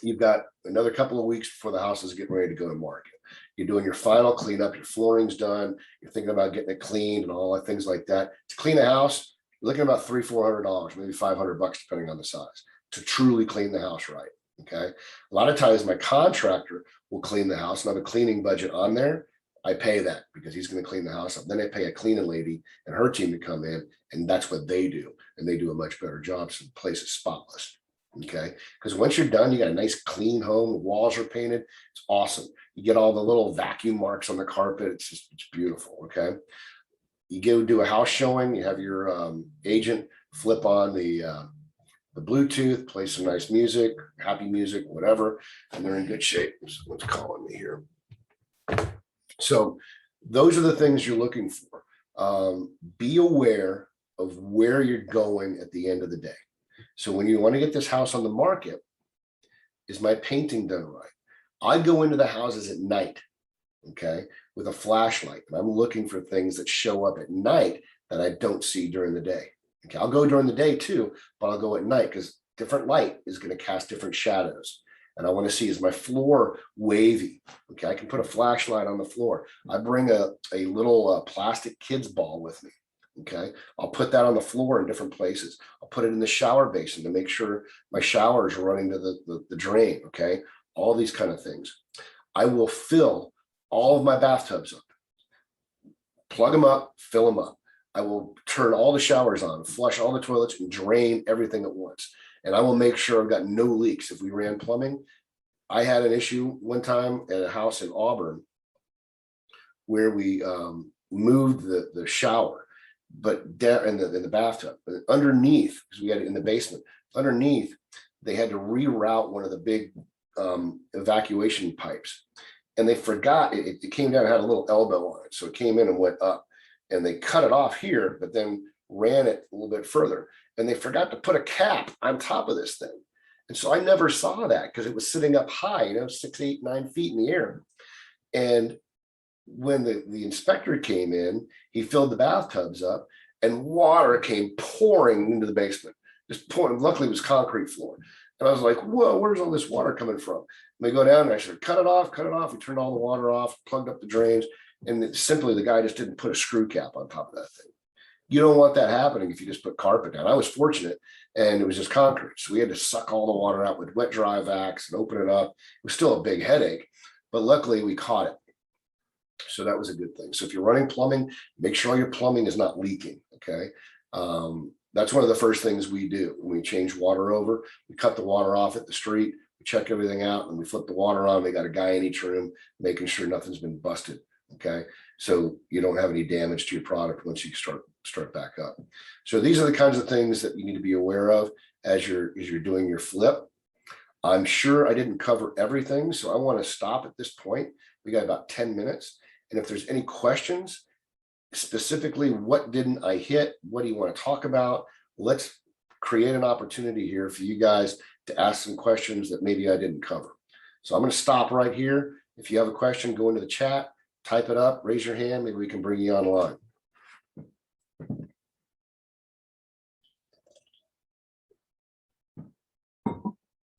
you've got another couple of weeks before the house is getting ready to go to market. You're doing your final cleanup, your flooring's done, you're thinking about getting it cleaned and all that things like that. To clean a house, you're looking at about $300-400, maybe $500, depending on the size, to truly clean the house right. Okay. A lot of times my contractor will clean the house and I have a cleaning budget on there. I pay that because he's going to clean the house up. Then I pay a cleaning lady and her team to come in, and that's what they do. And they do a much better job. So the place is spotless. Okay. Because once you're done, you got a nice clean home. The walls are painted. It's awesome. You get all the little vacuum marks on the carpet. It's beautiful. Okay. You go do a house showing, you have your agent flip on the Bluetooth, play some nice music, happy music, whatever, and they're in good shape. Someone's calling me here. So those are the things you're looking for. Be aware of where you're going at the end of the day. So when you want to get this house on the market, is my painting done right? I go into the houses at night, okay, with a flashlight, and I'm looking for things that show up at night that I don't see during the day. Okay, I'll go during the day too, but I'll go at night because different light is going to cast different shadows. And I want to see, is my floor wavy? Okay, I can put a flashlight on the floor. I bring a little plastic kids ball with me. Okay, I'll put that on the floor in different places. I'll put it in the shower basin to make sure my shower is running to the drain. Okay, all these kind of things. I will fill all of my bathtubs up, plug them up, fill them up. I will turn all the showers on, flush all the toilets, and drain everything at once. And I will make sure I've got no leaks. If we ran plumbing, I had an issue one time at a house in Auburn where we moved the shower, but down in the bathtub, but underneath, because we had it in the basement, underneath, they had to reroute one of the big evacuation pipes. And they forgot, it came down, it had a little elbow on it. So it came in and went up. And they cut it off here, but then ran it a little bit further. And they forgot to put a cap on top of this thing. And so I never saw that because it was sitting up high, 6, 8, 9 feet in the air. And when the inspector came in, he filled the bathtubs up and water came pouring into the basement, just pouring. Luckily it was concrete floor. And I was like, whoa, where's all this water coming from? And they go down and I said, cut it off. We turned all the water off, plugged up the drains. And simply the guy just didn't put a screw cap on top of that thing. You don't want that happening if you just put carpet down. I was fortunate and it was just concrete. So we had to suck all the water out with wet dry vacs and open it up. It was still a big headache, but luckily we caught it. So that was a good thing. So if you're running plumbing, make sure your plumbing is not leaking. Okay. That's one of the first things we do when we change water over. We cut the water off at the street, we check everything out, and we flip the water on. We got a guy in each room making sure nothing's been busted. Okay, so you don't have any damage to your product once you start back up. So these are the kinds of things that you need to be aware of as you're doing your flip. I'm sure I didn't cover everything, so I want to stop at this point. We got about 10 minutes, and if there's any questions, specifically what didn't I hit, what do you want to talk about, let's create an opportunity here for you guys to ask some questions that maybe I didn't cover. So I'm going to stop right here. If you have a question, go into the chat, type it up, raise your hand, maybe we can bring you online.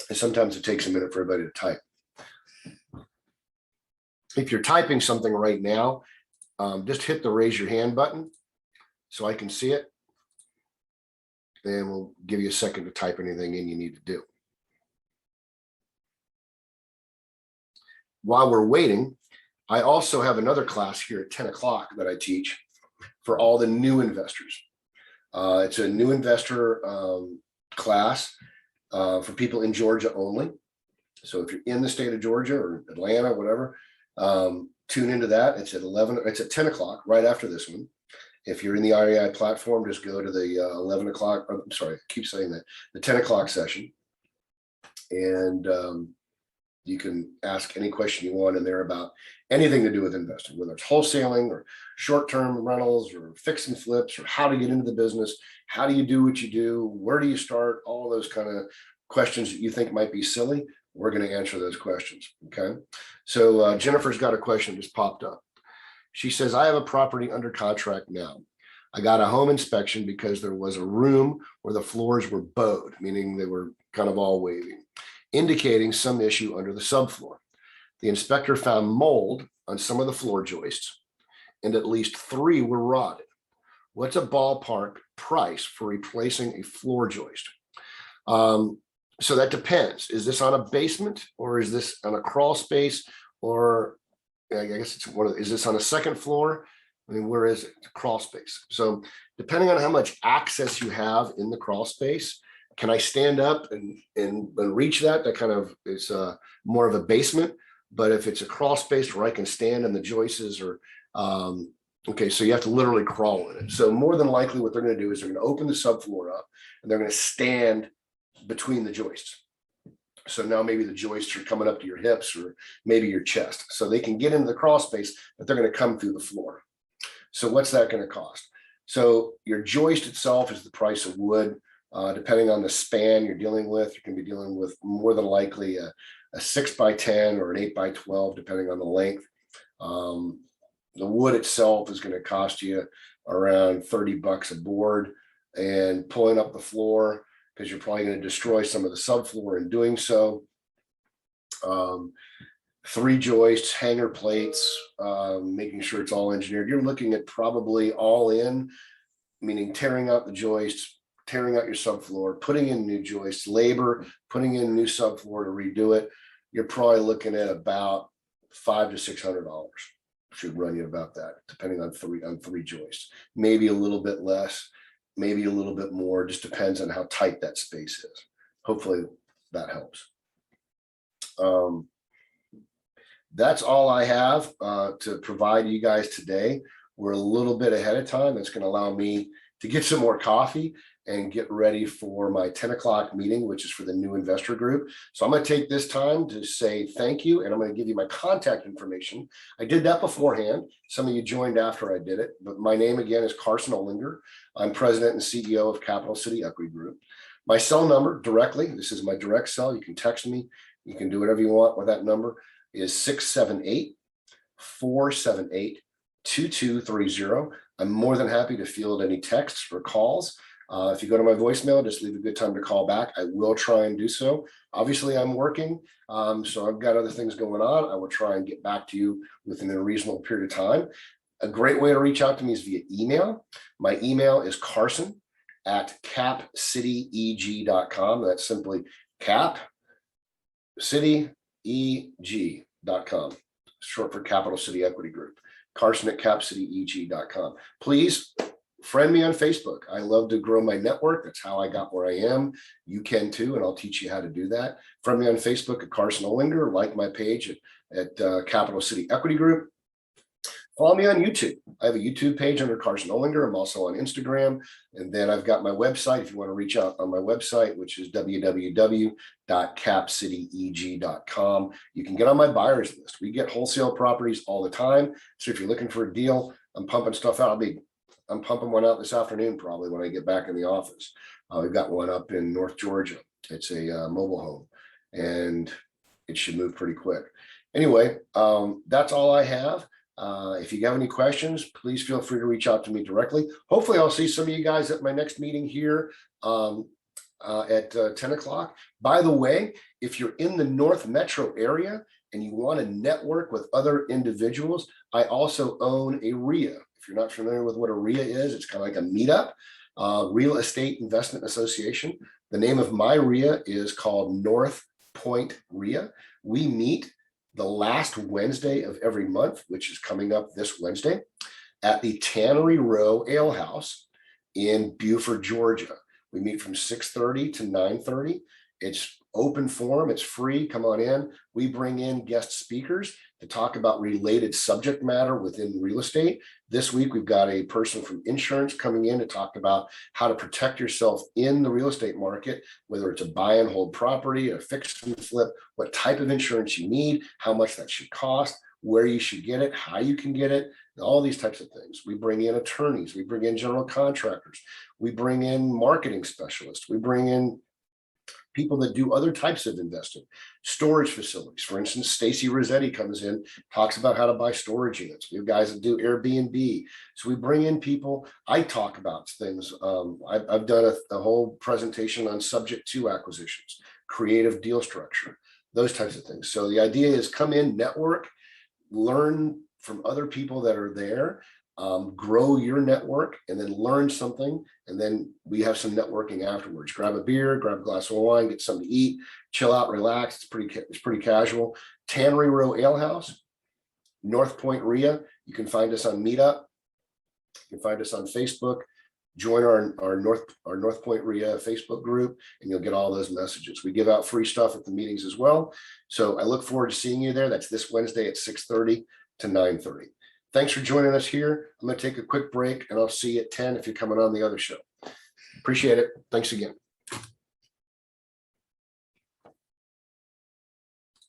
And sometimes it takes a minute for everybody to type. If you're typing something right now, just hit the raise your hand button so I can see it. And we'll give you a second to type anything in you need to do. While we're waiting, I also have another class here at 10 o'clock that I teach for all the new investors. It's a new investor class for people in Georgia only. So if you're in the state of Georgia or Atlanta, whatever, tune into that. It's at 11. It's at 10 o'clock, right after this one. If you're in the REI platform, just go to the 11 o'clock. I'm sorry, I keep saying that, the 10 o'clock session, and you can ask any question you want in there about anything to do with investing, whether it's wholesaling or short-term rentals or fix and flips or how to get into the business. How do you do what you do? Where do you start? All those kind of questions that you think might be silly. We're going to answer those questions. Okay. So Jennifer's got a question just popped up. She says, I have a property under contract now. I got a home inspection because there was a room where the floors were bowed, meaning they were kind of all waving, indicating some issue under the subfloor. The inspector found mold on some of the floor joists, and at least 3 were rotted. What's a ballpark price for replacing a floor joist? So that depends. Is this on a basement or is this on a crawl space, or I guess it's one of, is this on a second floor? I mean, where is it? It's a crawl space. So depending on how much access you have in the crawl space, can I stand up and reach that? That kind of is more of a basement. But if it's a crawl space where I can stand and the joists are, okay, so you have to literally crawl in it. So more than likely what they're going to do is they're going to open the subfloor up and they're going to stand between the joists. So now maybe the joists are coming up to your hips or maybe your chest. So they can get into the crawl space, but they're going to come through the floor. So what's that going to cost? So your joist itself is the price of wood. Depending on the span you're dealing with, you can be dealing with more than likely a 6x10 or an 8x12, depending on the length. The wood itself is going to cost you around $30 a board, and pulling up the floor, because you're probably going to destroy some of the subfloor in doing so. 3 joists, hanger plates, making sure it's all engineered. You're looking at probably all in, meaning tearing out the joists, tearing out your subfloor, putting in new joists, labor, putting in new subfloor to redo it. You're probably looking at about $500 to $600. Should run you about that, depending on three joists. Maybe a little bit less, maybe a little bit more. Just depends on how tight that space is. Hopefully that helps. That's all I have to provide you guys today. We're a little bit ahead of time. That's going to allow me to get some more coffee and get ready for my 10 o'clock meeting, which is for the new investor group. So I'm going to take this time to say thank you, and I'm going to give you my contact information. I did that beforehand. Some of you joined after I did it, but my name again is Carson Olinger. I'm president and CEO of Capital City Equity Group. My cell number directly, this is my direct cell. You can text me. You can do whatever you want with that number, is 678-478-2230. I'm more than happy to field any texts or calls. If you go to my voicemail, just leave a good time to call back. I will try and do so. Obviously, I'm working, so I've got other things going on. I will try and get back to you within a reasonable period of time. A great way to reach out to me is via email. My email is carson@capcityeg.com. That's simply capcityeg.com, short for Capital City Equity Group. Carson@capcityeg.com. Please friend me on Facebook. I love to grow my network. That's how I got where I am. You can too, and I'll teach you how to do that. Friend me on Facebook at Carson Olinger. Like my page at Capital City Equity Group. Follow me on YouTube. I have a YouTube page under Carson Olinger. I'm also on Instagram. And then I've got my website if you want to reach out on my website, which is www.capcityeg.com. You can get on my buyers list. We get wholesale properties all the time. So if you're looking for a deal, I'm pumping stuff out. I'm pumping one out this afternoon, probably when I get back in the office. We've got one up in North Georgia. It's a mobile home, and it should move pretty quick. Anyway, that's all I have. If you have any questions, please feel free to reach out to me directly. Hopefully I'll see some of you guys at my next meeting here at 10 o'clock. By the way, if you're in the North Metro area and you want to network with other individuals, I also own a REIA. If you're not familiar with what a REIA is, it's kind of like a meetup, Real Estate Investment Association. The name of my REIA is called North Point REIA. We meet the last Wednesday of every month, which is coming up this Wednesday, at the Tannery Row Ale House in Beaufort, Georgia. We meet from 6:30 to 9:30. It's open forum, it's free, come on in. We bring in guest speakers to talk about related subject matter within real estate. This week, we've got a person from insurance coming in to talk about how to protect yourself in the real estate market, whether it's a buy and hold property, a fix and flip, what type of insurance you need, how much that should cost, where you should get it, how you can get it, all these types of things. We bring in attorneys, we bring in general contractors, we bring in marketing specialists, we bring in people that do other types of investing, storage facilities. For instance, Stacy Rossetti comes in, talks about how to buy storage units. We have guys that do Airbnb. So we bring in people. I talk about things. I've done a whole presentation on subject to acquisitions, creative deal structure, those types of things. So the idea is come in, network, learn from other people that are there. grow your network, and then learn something. And then we have some networking afterwards. Grab a beer, grab a glass of wine, get something to eat, chill out, relax. It's pretty casual. Tannery Row Ale House, North Point REIA. You can find us on Meetup. You can find us on Facebook. Join our North Point REIA Facebook group, and you'll get all those messages. We give out free stuff at the meetings as well. So I look forward to seeing you there. That's this Wednesday at 6:30 to 9:30. Thanks for joining us here. I'm going to take a quick break, and I'll see you at 10 if you're coming on the other show. Appreciate it. Thanks again.